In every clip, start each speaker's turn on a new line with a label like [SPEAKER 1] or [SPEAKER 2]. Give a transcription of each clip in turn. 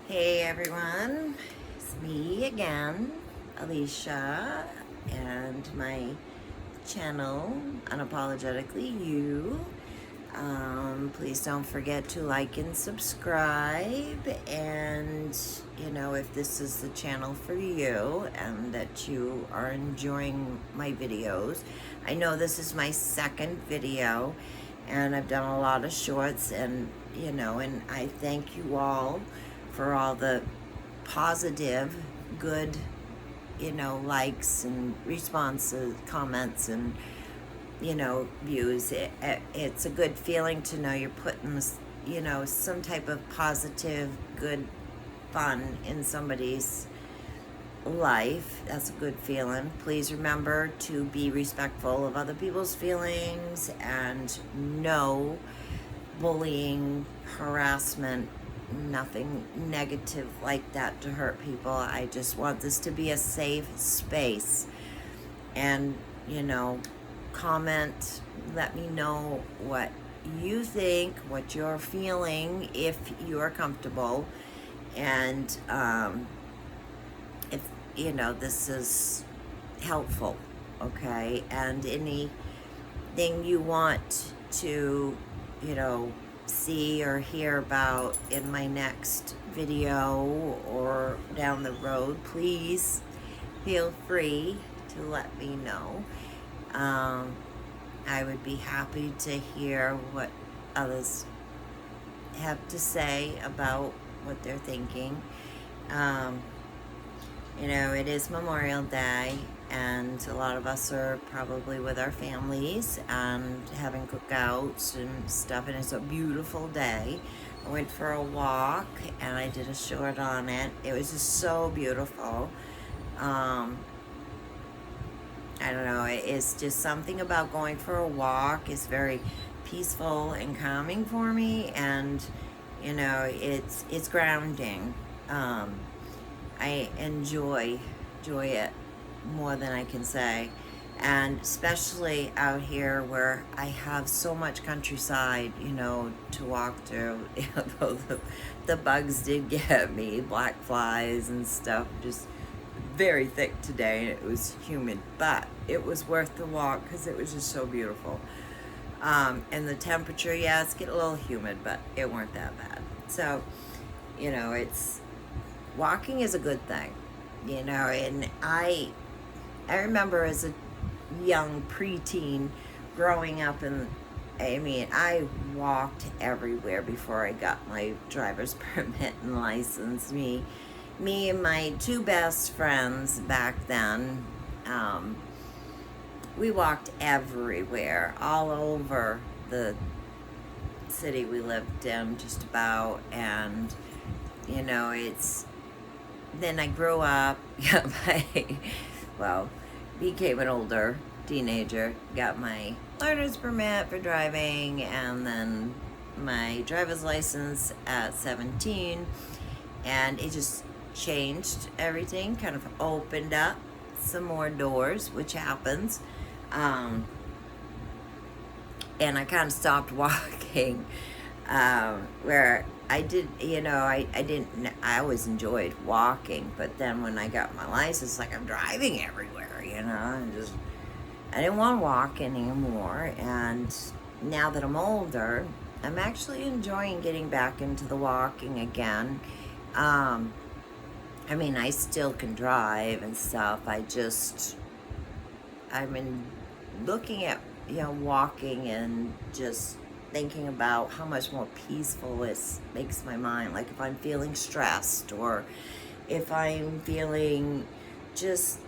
[SPEAKER 1] Hey everyone, it's me again, Alicia, and my channel, Unapologetically You. Please don't forget to like and subscribe, and if this is the channel for you and that you are enjoying my videos. I know this is my second video, and I've done a lot of shorts, and and I thank you all for all the positive, good, likes and responses, comments, and views. It's a good feeling to know you're putting this, some type of positive, good fun in somebody's life. That's a good feeling. Please remember to be respectful of other people's feelings and no bullying, harassment, nothing negative like that to hurt people. I just want this to be a safe space. And, comment, let me know what you think, what you're feeling, if you're comfortable. And if, this is helpful, okay? And anything you want to, see or hear about in my next video or down the road, please feel free to let me know. I would be happy to hear what others have to say about what they're thinking. It is Memorial Day, and a lot of us are probably with our families and having cookouts and stuff, and it's a beautiful day. I went for a walk and I did a short on it. It was just so beautiful. I don't know, it's just something about going for a walk is very peaceful and calming for me, and it's grounding. I enjoy it more than I can say, and especially out here where I have so much countryside, to walk through. Though the bugs did get me, black flies and stuff, just very thick today, and it was humid, but it was worth the walk because it was just so beautiful. And the temperature, it's getting a little humid, but it weren't that bad. So, it's walking is a good thing, and I remember as a young preteen growing up, and I walked everywhere before I got my driver's permit and license. Me and my two best friends back then, we walked everywhere, all over the city we lived in, just about. And then I grew up, got became an older teenager, got my learner's permit for driving, and then my driver's license at 17, and it just changed everything, kind of opened up some more doors, which happens. And I kind of stopped walking, where I did, I always enjoyed walking, but then when I got my license, like, I'm driving everywhere, I didn't want to walk anymore. And now that I'm older, I'm actually enjoying getting back into the walking again. I still can drive and stuff. I've been looking at, walking and just thinking about how much more peaceful it makes my mind. Like if I'm feeling stressed, or if I'm feeling just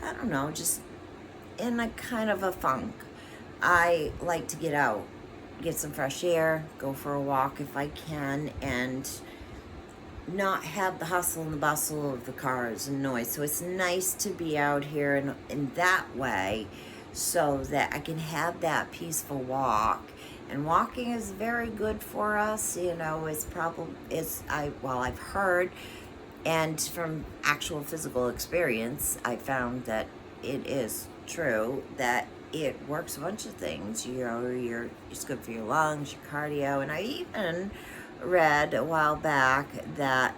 [SPEAKER 1] in a kind of a funk, I like to get out, get some fresh air, go for a walk if I can, and not have the hustle and the bustle of the cars and noise. So it's nice to be out here in that way, so that I can have that peaceful walk. And walking is very good for us. I've heard, and from actual physical experience, I found that it is true that it works a bunch of things. It's good for your lungs, your cardio, and I even read a while back that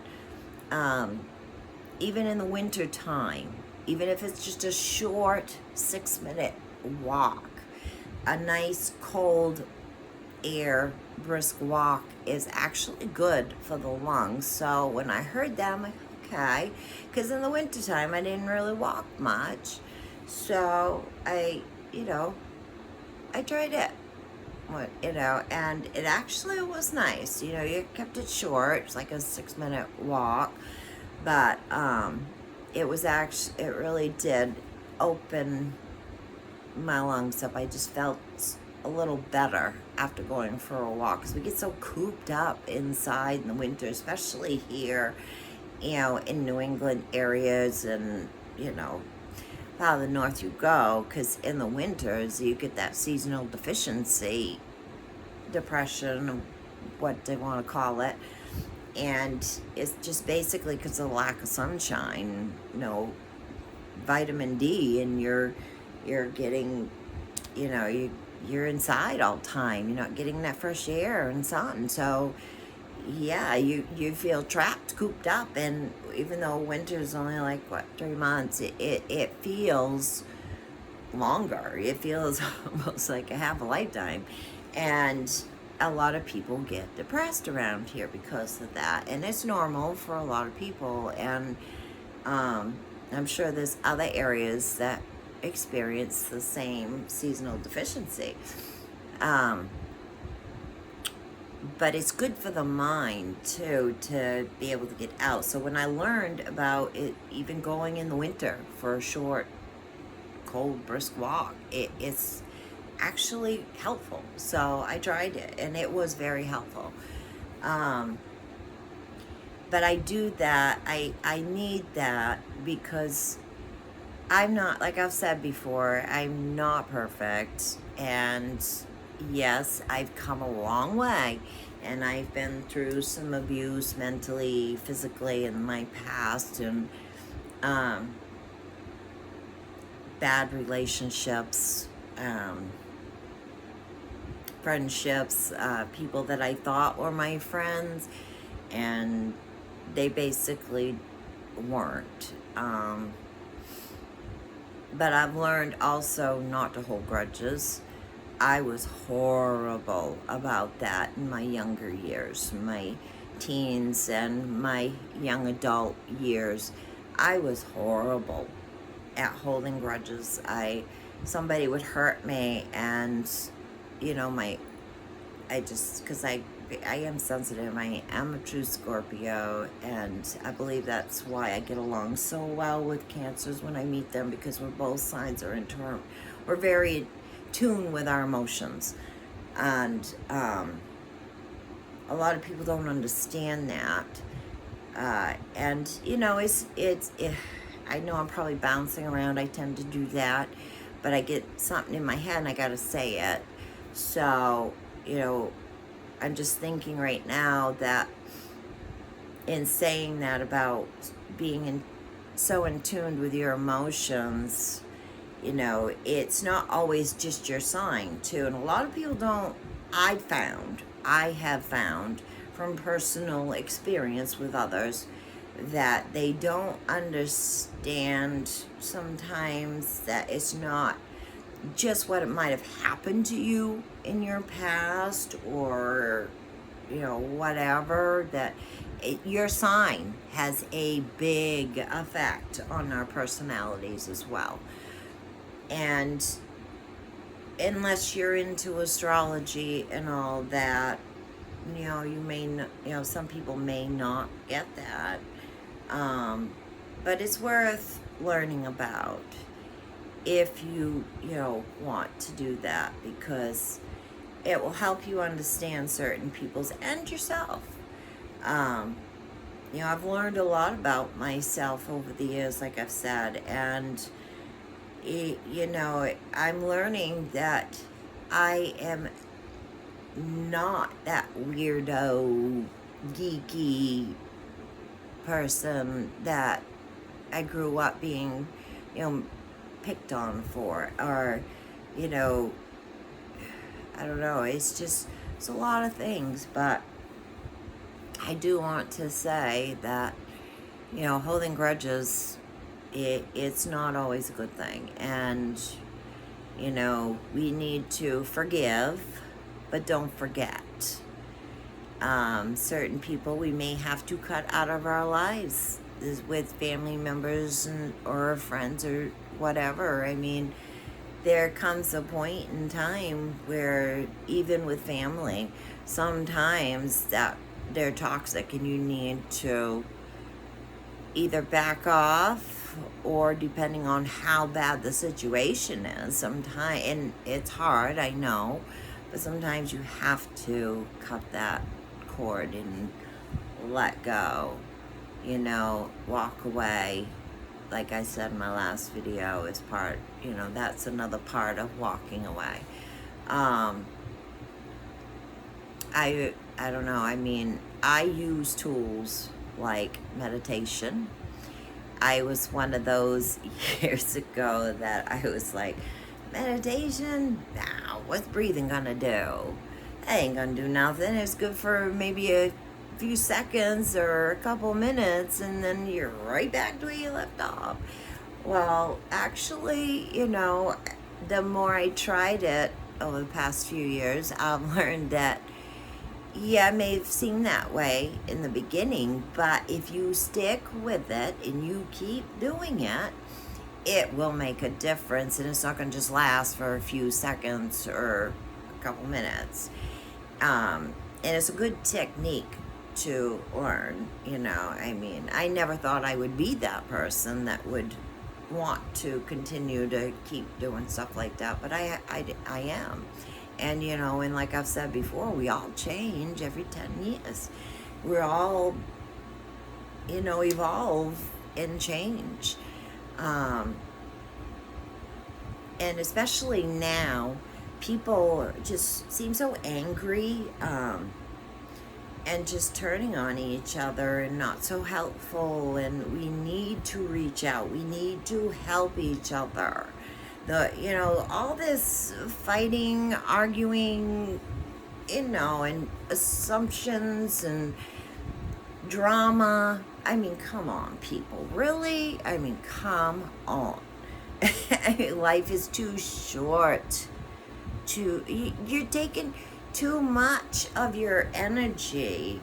[SPEAKER 1] even in the winter time, even if it's just a short 6-minute walk, a nice cold air brisk walk is actually good for the lungs. So when I heard that, I'm like, okay, because in the wintertime I didn't really walk much. So I tried it. And it actually was nice. You kept it short. It's like a 6-minute walk, but it really did open my lungs up. I just felt a little better after going for a walk, because we get so cooped up inside in the winter, especially here, in New England areas, and how the north you go, because in the winters you get that seasonal deficiency, depression, what they want to call it, and it's just basically because of the lack of sunshine, vitamin D, and you're getting, you're inside all the time. You're not getting that fresh air and sun, so yeah, you feel trapped, cooped up. And even though winter's only like 3 months, it feels longer. It feels almost like a half a lifetime. And a lot of people get depressed around here because of that, and it's normal for a lot of people. And I'm sure there's other areas that experience the same seasonal deficiency. But it's good for the mind too, to be able to get out. So when I learned about it, even going in the winter for a short, cold, brisk walk, it's actually helpful. So I tried it, and it was very helpful. But I do that. I need that, because I'm not, like I've said before, I'm not perfect. And yes, I've come a long way, and I've been through some abuse mentally, physically in my past, and bad relationships, friendships, people that I thought were my friends, and they basically weren't. But I've learned also not to hold grudges. I was horrible about that in my younger years, my teens and my young adult years. I was horrible at holding grudges. Somebody would hurt me, and because I am sensitive. I am a true Scorpio, and I believe that's why I get along so well with Cancers when I meet them, because both sides are we're very tuned with our emotions. And a lot of people don't understand that. And I know I'm probably bouncing around. I tend to do that, but I get something in my head and I gotta say it. So, I'm just thinking right now that in saying that about being so in tune with your emotions, it's not always just your sign too. And a lot of people don't, I have found from personal experience with others, that they don't understand sometimes that it's not just what it might have happened to you in your past, or whatever, that your sign has a big effect on our personalities as well. And unless you're into astrology and all that, you may some people may not get that, but it's worth learning about if you want to do that, because it will help you understand certain people's and yourself. I've learned a lot about myself over the years, like I've said, and I'm learning that I am not that weirdo, geeky person that I grew up being, picked on for, or, I don't know, it's a lot of things. But I do want to say that, holding grudges, it's not always a good thing. And, we need to forgive, but don't forget. Certain people we may have to cut out of our lives with family members or friends or whatever. I mean, there comes a point in time where even with family, sometimes that they're toxic and you need to either back off, or depending on how bad the situation is, sometimes, and it's hard, I know, but sometimes you have to cut that cord and let go, walk away. Like I said in my last video, is part, that's another part of walking away. I don't know, I mean, I use tools like meditation. I was one of those years ago that I was like, meditation? Now, what's breathing gonna do? That ain't gonna do nothing. It's good for maybe a few seconds or a couple minutes, and then you're right back to where you left off. Well, actually, the more I tried it over the past few years, I've learned that, yeah, it may have seemed that way in the beginning, but if you stick with it and you keep doing it, it will make a difference, and it's not going to just last for a few seconds or a couple minutes. And it's a good technique to learn, I mean, I never thought I would be that person that would want to continue to keep doing stuff like that, but I am. And, and like I've said before, we all change every 10 years. We're all, evolve and change. And especially now, people just seem so angry, and just turning on each other and not so helpful. And we need to reach out. We need to help each other. All this fighting, arguing, and assumptions and drama. I mean, come on, people. Really? I mean, come on. Life is too short. You're taking too much of your energy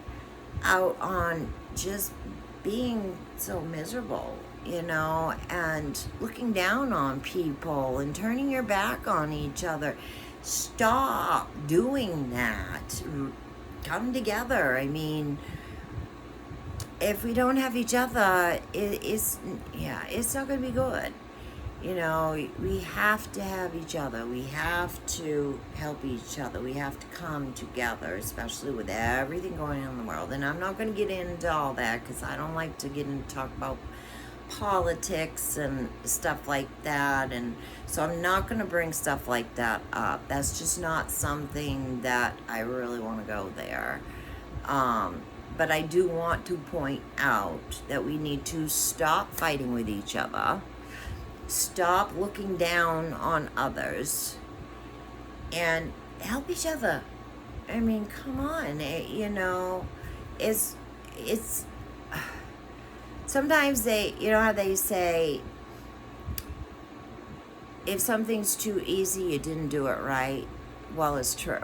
[SPEAKER 1] out on just being so miserable, and looking down on people and turning your back on each other. Stop doing that. Come together. I mean, if we don't have each other, it's not going to be good. We have to have each other. We have to help each other. We have to come together, especially with everything going on in the world. And I'm not going to get into all that because I don't like to get into talk about politics and stuff like that, and so I'm not going to bring stuff like that up. That's just not something that I really want to go there. But I do want to point out that we need to stop fighting with each other, stop looking down on others, and help each other. I mean, come on, it's sometimes how they say, if something's too easy, you didn't do it right. Well, it's true.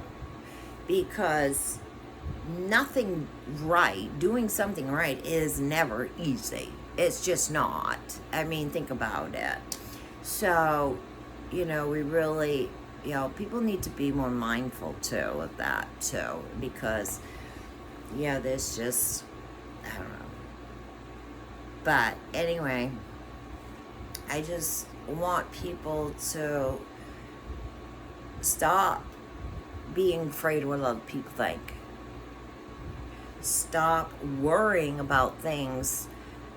[SPEAKER 1] Because doing something right is never easy. It's just not. I mean, think about it. So, we really, people need to be more mindful too of that too. Because, there's just, I don't know. But anyway, I just want people to stop being afraid of what other people think. Stop worrying about things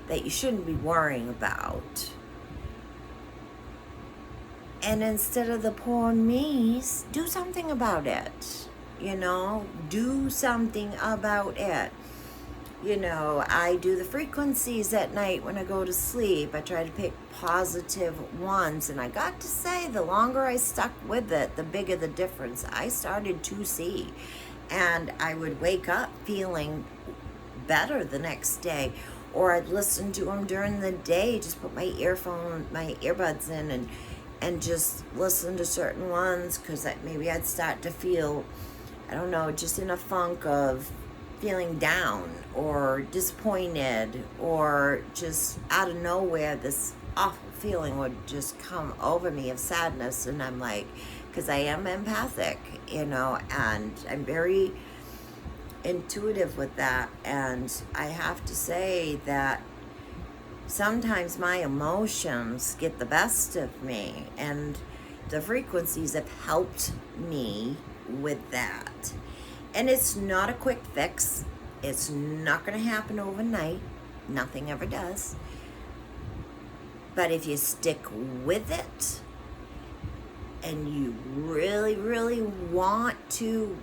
[SPEAKER 1] that you shouldn't be worrying about. And instead of the poor me's, do something about it. Do something about it. I do the frequencies at night when I go to sleep. I try to pick positive ones. And I got to say, the longer I stuck with it, the bigger the difference I started to see. And I would wake up feeling better the next day. or I'd listen to them during the day, just put my earbuds in and just listen to certain ones, because maybe I'd start to feel, I don't know, just in a funk of feeling down or disappointed, or just out of nowhere this awful feeling would just come over me of sadness. And I'm like, because I am empathic, and I'm very intuitive with that, and I have to say that sometimes my emotions get the best of me, and the frequencies have helped me with that. And it's not a quick fix. It's not going to happen overnight. Nothing ever does. But if you stick with it and you really, really want to,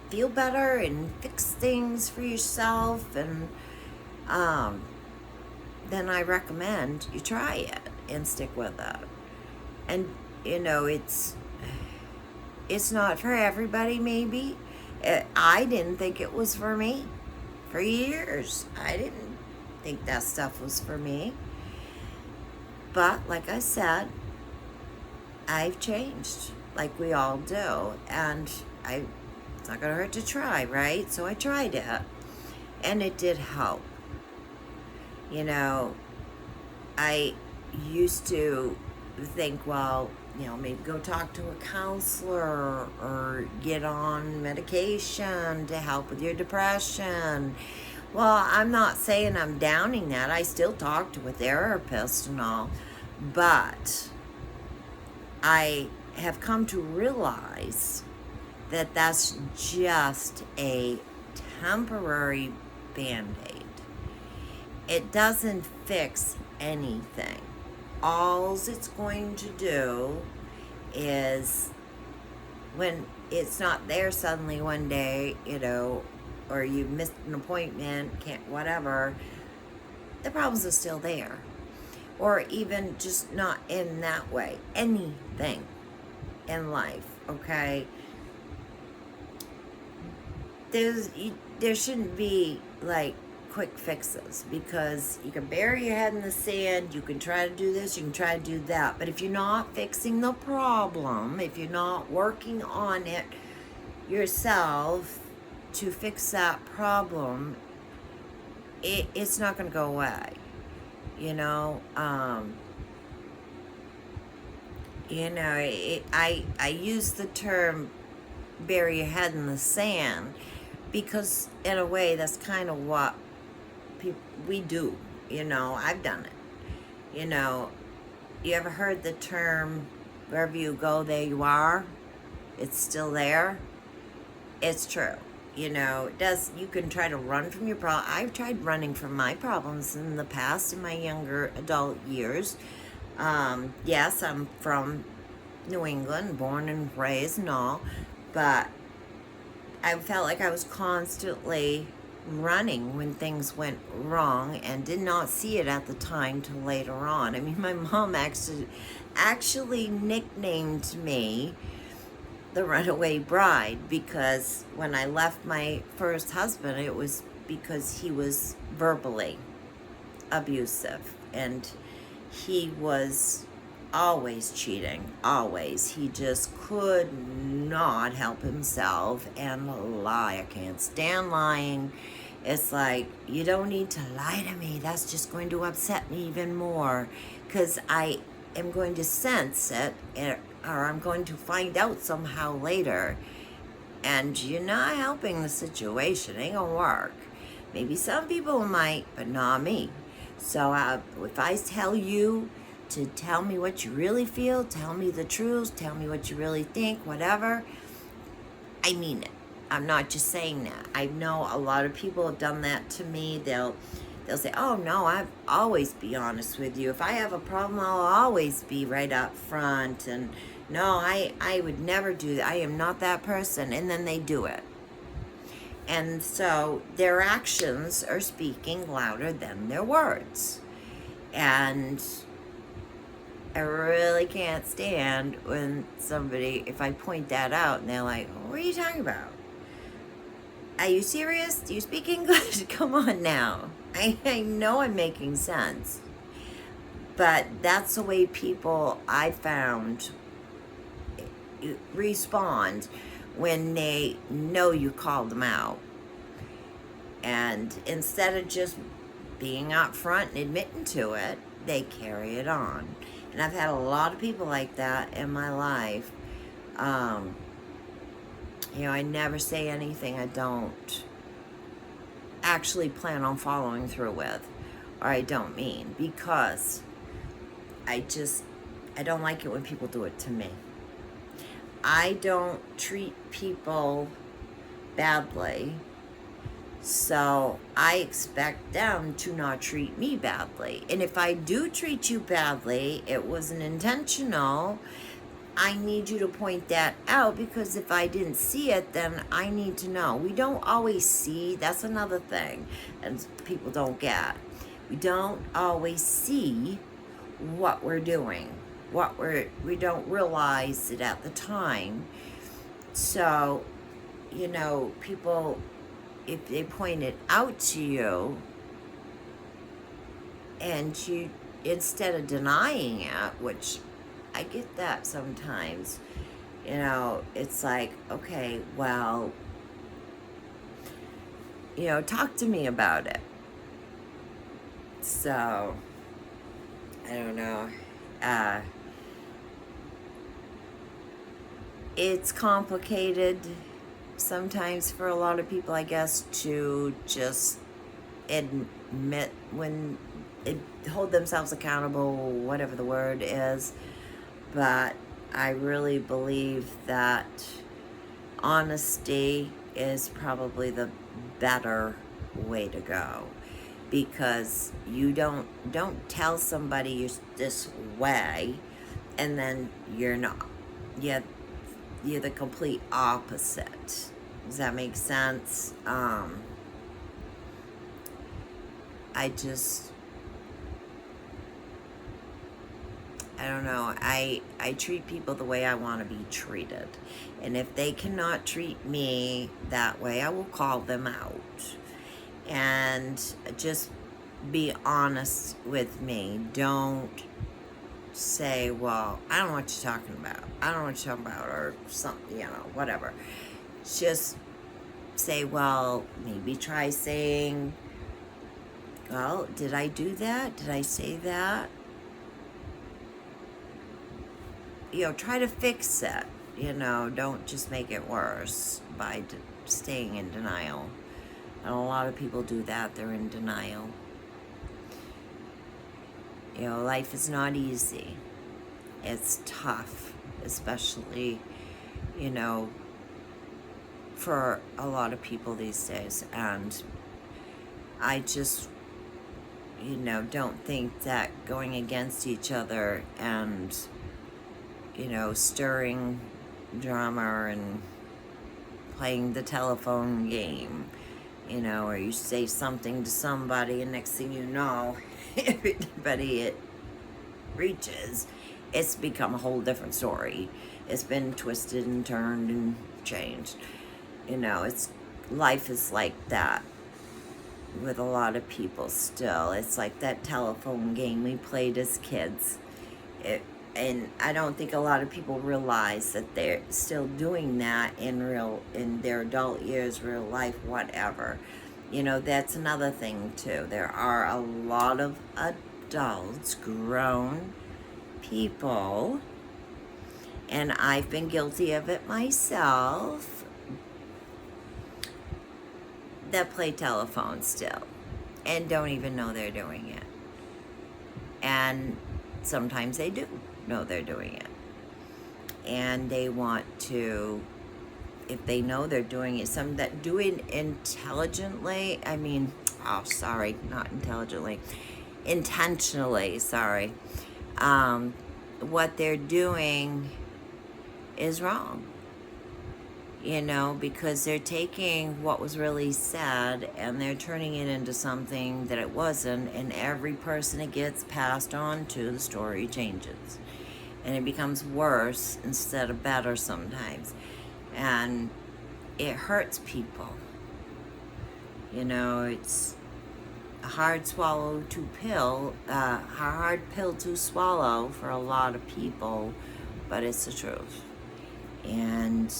[SPEAKER 1] feel better and fix things for yourself, and then I recommend you try it and stick with it. And it's not for everybody, maybe. I didn't think it was for me. For years, I didn't think that stuff was for me. But like I said, I've changed, like we all do. And it's not going to hurt to try, right? So I tried it, and it did help. I used to think, well, maybe go talk to a counselor or get on medication to help with your depression. Well, I'm not saying I'm downing that. I still talk to a therapist and all, but I have come to realize that that's just a temporary Band-Aid. It doesn't fix anything. All it's going to do is, when it's not there suddenly one day, or you missed an appointment, whatever, the problems are still there. Or even just not in that way. Anything in life, okay? There shouldn't be like quick fixes, because you can bury your head in the sand, you can try to do this, you can try to do that, but if you're not fixing the problem, if you're not working on it yourself to fix that problem, it's not going to go away. I use the term bury your head in the sand, because in a way that's kind of what we do. I've done it. You ever heard the term, wherever you go, there you are? It's still there. It's true. You can try to run from your problem. I've tried running from my problems in the past, in my younger adult years. Yes, I'm from New England, born and raised and all, but I felt like I was constantly running when things went wrong, and did not see it at the time till later on. I mean, my mom actually nicknamed me the Runaway Bride, because when I left my first husband, it was because he was verbally abusive, and he was always cheating, always. He just could not help himself and lie. I can't stand lying. It's like, you don't need to lie to me. That's just going to upset me even more, because I am going to sense it, or I'm going to find out somehow later, and you're not helping the situation. It ain't gonna work. Maybe some people might, but not me. So if I tell you to tell me what you really feel, tell me the truth, tell me what you really think, whatever, I mean it. I'm not just saying that. I know a lot of people have done that to me. They'll say, oh no, I'll always be honest with you. If I have a problem, I'll always be right up front. And no, I would never do that. I am not that person. And then they do it. And so their actions are speaking louder than their words. And I really can't stand when somebody, if I point that out and they're like, what are you talking about? Are you serious? Do you speak English? Come on now. I know I'm making sense, but that's the way people, I found, respond when they know you called them out. And instead of just being out front and admitting to it, they carry it on. And I've had a lot of people like that in my life. I never say anything I don't actually plan on following through with, or I don't mean, because I don't like it when people do it to me. I don't treat people badly, so I expect them to not treat me badly. And if I do treat you badly, it wasn't intentional. I need you to point that out, because if I didn't see it, then I need to know. We don't always see, that's another thing, and people don't get. We don't always see what we're doing. We don't realize it at the time. So, people, if they point it out to you, and you, instead of denying it, which I get that sometimes, it's like, okay, well, talk to me about it. So, I don't know. It's complicated sometimes for a lot of people, I guess, to just admit hold themselves accountable, whatever the word is. But I really believe that honesty is probably the better way to go, because you don't tell somebody you're this way and then you're not. You're the complete opposite. Does that make sense? I don't know. I treat people the way I want to be treated. And if they cannot treat me that way, I will call them out. And just be honest with me. Don't say, well, I don't know what you're talking about. I don't know what you're talking about, or something, whatever. Just say, well, maybe try saying, well, did I do that? Did I say that? Try to fix it. Don't just make it worse by staying in denial. And a lot of people do that. They're in denial. Life is not easy. It's tough, especially, for a lot of people these days. And I just, don't think that going against each other and, stirring drama and playing the telephone game, or you say something to somebody and next thing you know, everybody it reaches, it's become a whole different story. It's been twisted and turned and changed. Life is like that with a lot of people still. It's like that telephone game we played as kids. And I don't think a lot of people realize that they're still doing that in their adult years, real life, whatever. That's another thing too. There are a lot of adults, grown people, and I've been guilty of it myself, that play telephone still and don't even know they're doing it. And sometimes they do know they're doing it, and they want to, if they know they're doing it, some that do it intelligently, not intelligently, intentionally, sorry, what they're doing is wrong, because they're taking what was really said and they're turning it into something that it wasn't, and every person it gets passed on to, the story changes. And it becomes worse instead of better sometimes. And it hurts people. It's hard pill to swallow for a lot of people, but it's the truth. And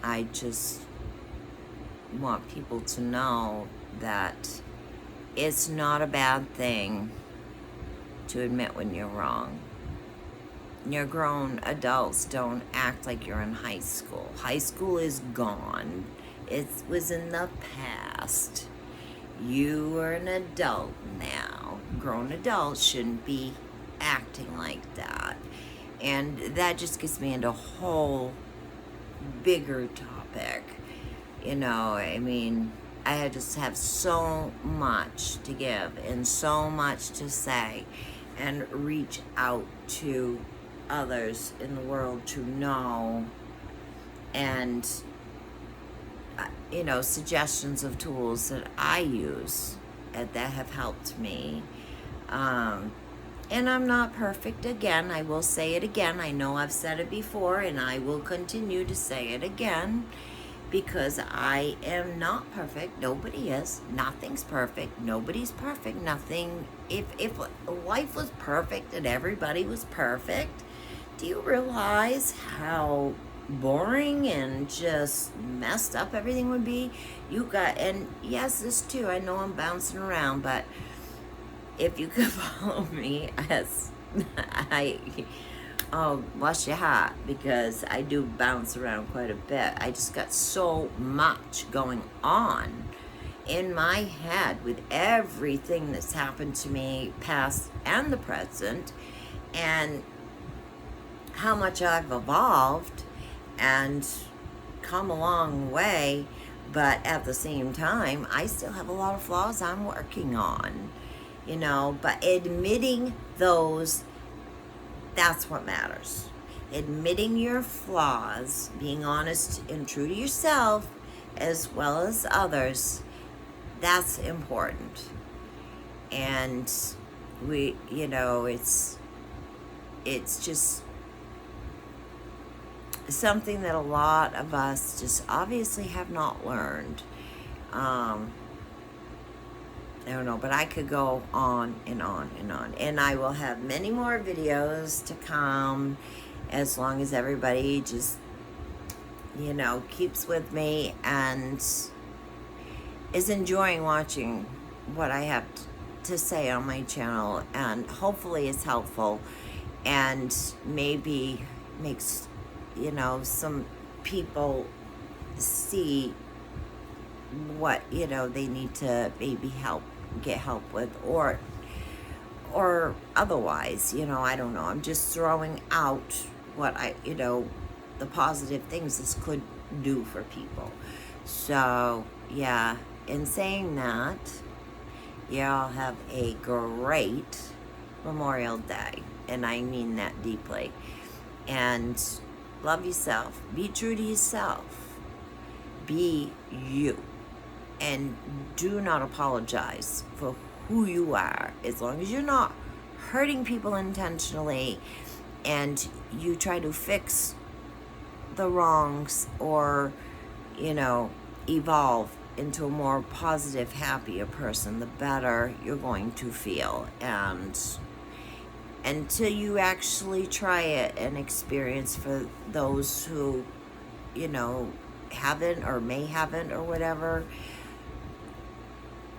[SPEAKER 1] I just want people to know that it's not a bad thing to admit when you're wrong. You're grown adults. Don't act like you're in high school. High school is gone. It was in the past. You are an adult now. Grown adults shouldn't be acting like that. And that just gets me into a whole bigger topic. I just have so much to give and so much to say and reach out to others in the world to know, and suggestions of tools that I use that have helped me. And I'm not perfect. Again, I will say it again. I know I've said it before, and I will continue to say it again, because I am not perfect. Nobody is. Nothing's perfect. Nobody's perfect. Nothing. If life was perfect and everybody was perfect, do you realize how boring and just messed up everything would be? And yes, this too, I know I'm bouncing around, but if you could follow me as bless your heart, because I do bounce around quite a bit. I just got so much going on in my head with everything that's happened to me, past and the present, and how much I've evolved and come a long way, but at the same time, I still have a lot of flaws I'm working on, but admitting those, that's what matters. Admitting your flaws, being honest and true to yourself as well as others, that's important. And it's just something that a lot of us just obviously have not learned. I don't know, but I could go on and on and on. And I will have many more videos to come, as long as everybody just, keeps with me and is enjoying watching what I have to say on my channel. And hopefully it's helpful and maybe makes, some people see what, they need to maybe get help with, or otherwise, I don't know. I'm just throwing out what the positive things this could do for people. So, yeah, in saying that, y'all have a great Memorial Day, and I mean that deeply. And love yourself. Be true to yourself. Be you. And do not apologize for who you are, as long as you're not hurting people intentionally and you try to fix the wrongs, or evolve into a more positive, happier person, the better you're going to feel. And until you actually try it and experience, for those who haven't or may haven't or whatever,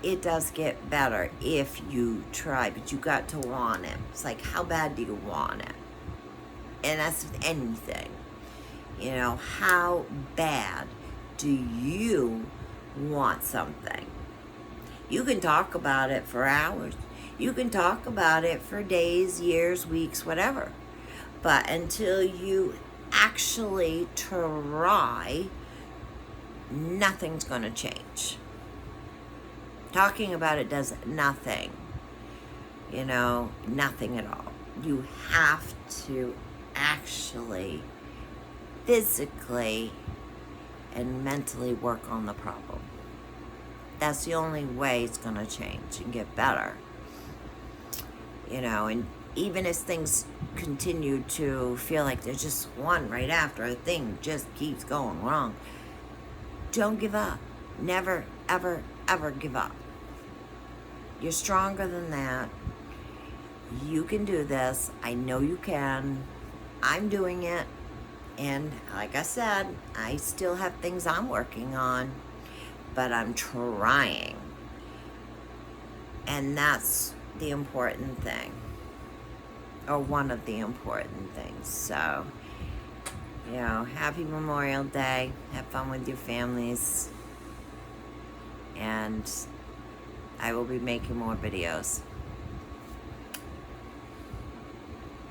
[SPEAKER 1] it does get better if you try, but you got to want it. It's like, how bad do you want it? And that's with anything. How bad do you want something? You can talk about it for hours. You can talk about it for days, years, weeks, whatever. But until you actually try, nothing's going to change. Talking about it does nothing. Nothing at all. You have to actually physically and mentally work on the problem. That's the only way it's going to change and get better. And even as things continue to feel like there's just one right after a thing just keeps going wrong, don't give up. Never, ever, ever give up. You're stronger than that. You can do this. I know you can. I'm doing it. And like I said, I still have things I'm working on, but I'm trying. And that's the important thing, or one of the important things. So, happy Memorial Day. Have fun with your families. And I will be making more videos.